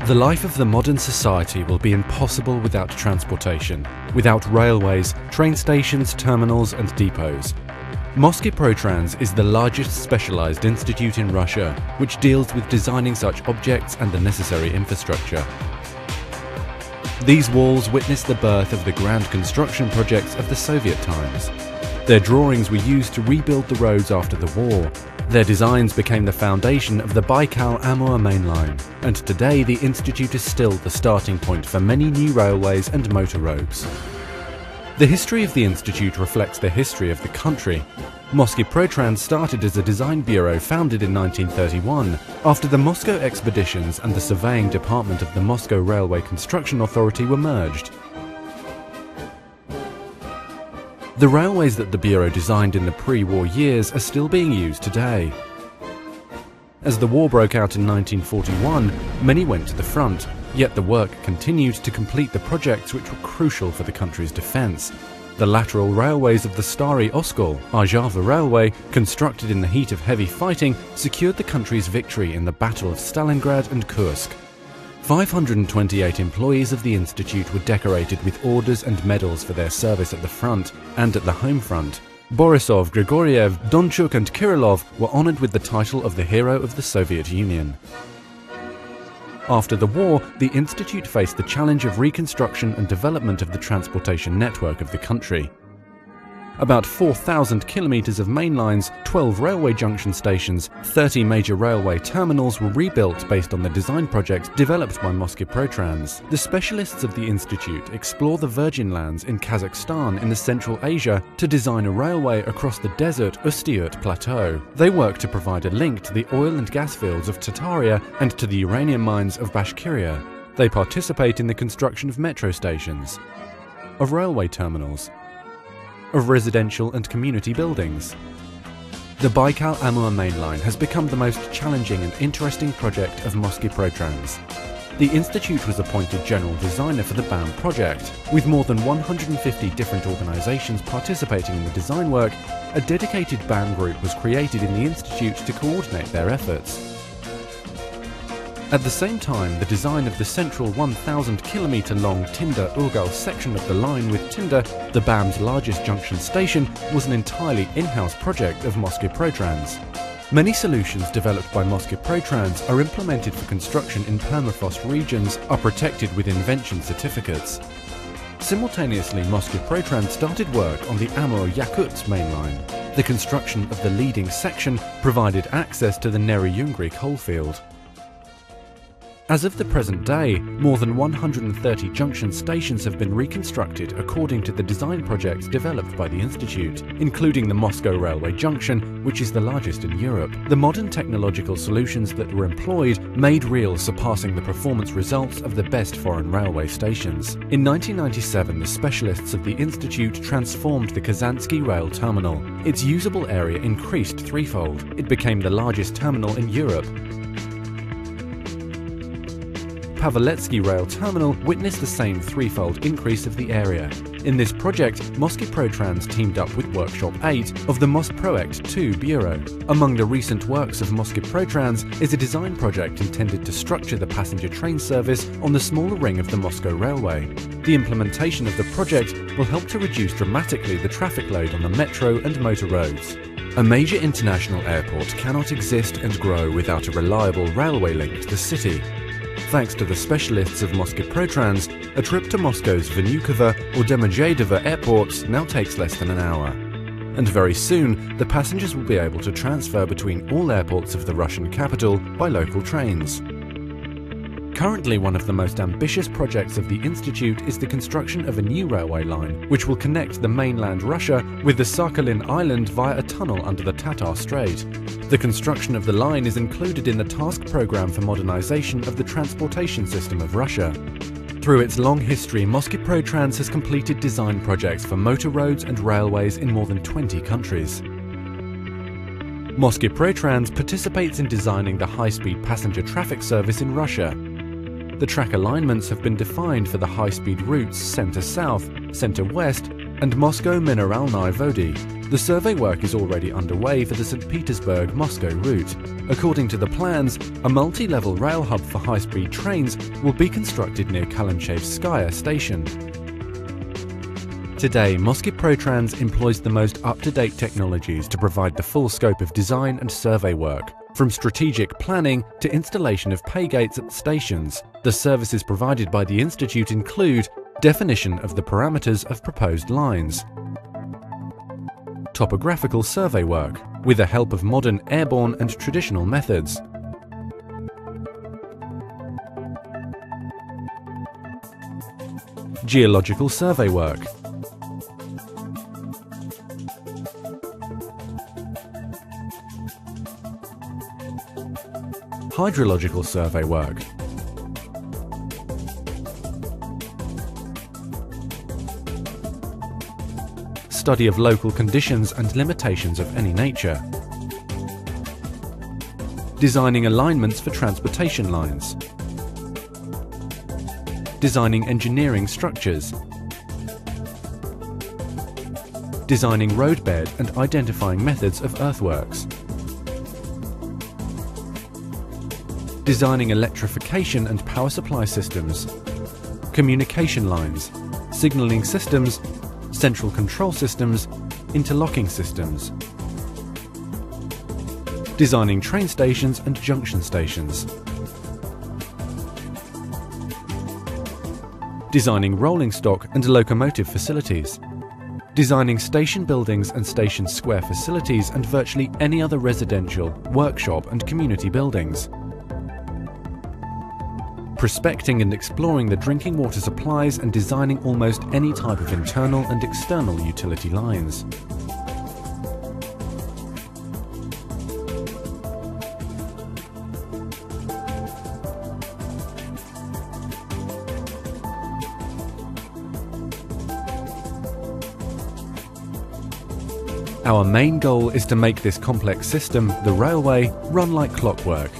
The life of the modern society will be impossible without transportation, without railways, train stations, terminals and depots. Mosgiprotrans is the largest specialized institute in Russia, which deals with designing such objects and the necessary infrastructure. These walls witnessed the birth of the grand construction projects of the Soviet times. Their drawings were used to rebuild the roads after the war. Their designs became the foundation of the Baikal-Amur main line, and today the institute is still the starting point for many new railways and motor roads. The history of the institute reflects the history of the country. Mosgiprotrans started as a design bureau founded in 1931 after the Moscow expeditions and the surveying department of the Moscow Railway Construction Authority were merged. The railways that the bureau designed in the pre-war years are still being used today. As the war broke out in 1941, many went to the front, yet the work continued to complete the projects which were crucial for the country's defence. The lateral railways of the Stary Oskol, Arzhava Railway, constructed in the heat of heavy fighting, secured the country's victory in the Battle of Stalingrad and Kursk. 528 employees of the institute were decorated with orders and medals for their service at the front and at the home front. Borisov, Grigoriev, Donchuk and Kirillov were honoured with the title of the Hero of the Soviet Union. After the war, the institute faced the challenge of reconstruction and development of the transportation network of the country. About 4,000 kilometres of main lines, 12 railway junction stations, 30 major railway terminals were rebuilt based on the design projects developed by Mosgiprotrans. The specialists of the institute explore the virgin lands in Kazakhstan in the Central Asia to design a railway across the desert Ustyurt Plateau. They work to provide a link to the oil and gas fields of Tataria and to the uranium mines of Bashkiria. They participate in the construction of metro stations, of railway terminals, of residential and community buildings. The Baikal-Amur main line has become the most challenging and interesting project of Mosgiprotrans. The institute was appointed general designer for the BAM project. With more than 150 different organizations participating in the design work, a dedicated BAM group was created in the institute to coordinate their efforts. At the same time, the design of the central 1,000-kilometre-long Tinda-Urgal section of the line with Tinda, the BAM's largest junction station, was an entirely in-house project of Mosgiprotrans. Many solutions developed by Mosgiprotrans are implemented for construction in permafrost regions, are protected with invention certificates. Simultaneously, Mosgiprotrans started work on the Amur-Yakutsk main line. The construction of the leading section provided access to the Neryungri coalfield. As of the present day, more than 130 junction stations have been reconstructed according to the design projects developed by the Institute, including the Moscow Railway Junction, which is the largest in Europe. The modern technological solutions that were employed made real surpassing the performance results of the best foreign railway stations. In 1997, the specialists of the Institute transformed the Kazansky rail terminal. Its usable area increased threefold. It became the largest terminal in Europe. Paveletsky rail terminal witnessed the same threefold increase of the area. In this project, Mosgiprotrans teamed up with Workshop 8 of the Mosproect 2 Bureau. Among the recent works of Mosgiprotrans is a design project intended to structure the passenger train service on the smaller ring of the Moscow Railway. The implementation of the project will help to reduce dramatically the traffic load on the metro and motor roads. A major international airport cannot exist and grow without a reliable railway link to the city. Thanks to the specialists of Mosgiprotrans, a trip to Moscow's Vnukovo or Domodedovo airports now takes less than an hour. And very soon, the passengers will be able to transfer between all airports of the Russian capital by local trains. Currently, one of the most ambitious projects of the Institute is the construction of a new railway line, which will connect the mainland Russia with the Sakhalin Island via a tunnel under the Tatar Strait. The construction of the line is included in the task program for modernization of the transportation system of Russia. Through its long history, Mosgiprotrans has completed design projects for motor roads and railways in more than 20 countries. Mosgiprotrans participates in designing the high-speed passenger traffic service in Russia. The track alignments have been defined for the high-speed routes Center-South, Center-West, and Moscow Mineralnye Vody. The survey work is already underway for the St. Petersburg-Moscow route. According to the plans, a multi-level rail hub for high-speed trains will be constructed near Kalanchevskaya station. Today, Mosgiprotrans employs the most up-to-date technologies to provide the full scope of design and survey work, from strategic planning to installation of pay gates at stations. The services provided by the Institute include definition of the parameters of proposed lines, topographical survey work, with the help of modern airborne and traditional methods, geological survey work, hydrological survey work, study of local conditions and limitations of any nature, designing alignments for transportation lines, designing engineering structures, designing roadbed and identifying methods of earthworks, designing electrification and power supply systems, communication lines, signalling systems, central control systems, interlocking systems, designing train stations and junction stations, designing rolling stock and locomotive facilities, designing station buildings and station square facilities and virtually any other residential, workshop and community buildings, prospecting and exploring the drinking water supplies and designing almost any type of internal and external utility lines. Our main goal is to make this complex system, the railway, run like clockwork.